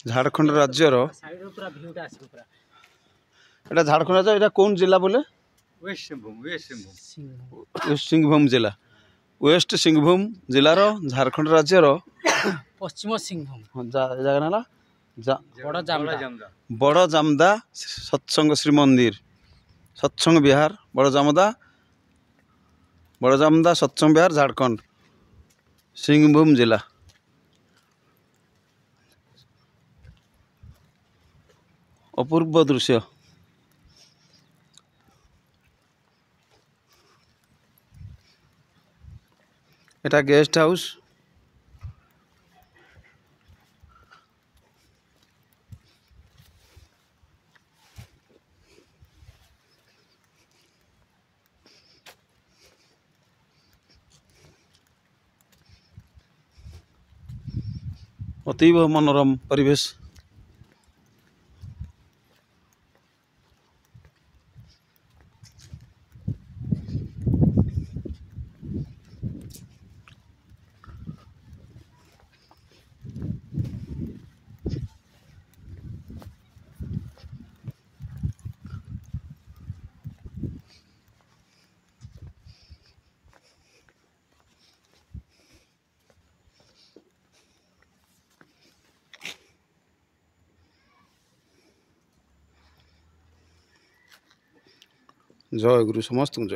झारखंड राज्यर एटा झारखंड राज्य एटा कौन जिला बोले वेस्ट सिंहभूम जिला वेस्ट सिंहभूम जिलार झारखंड राज्यर पश्चिम सिंहभूम जगह ना बड़ जामदा सत्संग श्री मंदिर सत्संग विहार बड़ जामदा सत्संग विहार झारखंड सिंहभूम जिला। अपूर्व दृश्य एटा गेस्ट हाउस अतीव मनोरम परिवेश। जय गुरु समस्त जय।